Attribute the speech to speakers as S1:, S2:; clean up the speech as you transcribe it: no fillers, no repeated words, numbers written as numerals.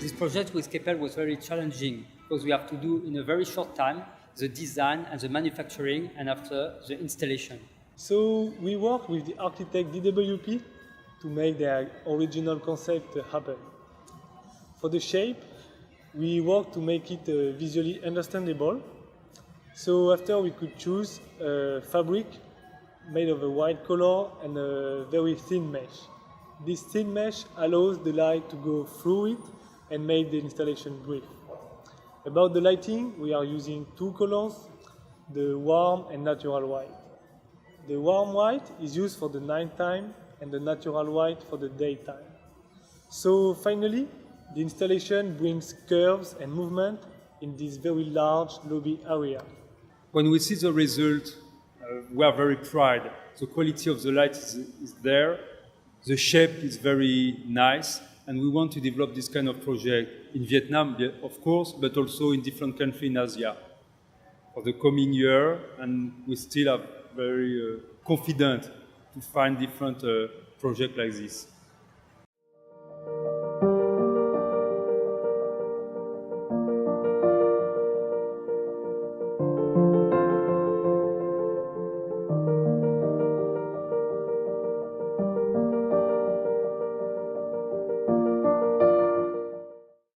S1: This project with KEPPEL was very challenging because we have to do in a very short time the design and the manufacturing and after the installation.
S2: So we worked with the architect DWP to make their original concept happen. For the shape, we worked to make it visually understandable. So after we could choose a fabric made of a white color and a very thin mesh. This thin mesh allows the light to go through it and make the installation brief. About the lighting, we are using two colors, the warm and natural white. The warm white is used for the nighttime and the natural white for the daytime. So finally, the installation brings curves and movement in this very large lobby area.
S3: When we see the result, we are very proud. The quality of the light is there, the shape is very nice, and we want to develop this kind of project in Vietnam, of course, but also in different countries in Asia for the coming year, and we still are very confident to find different projects like this.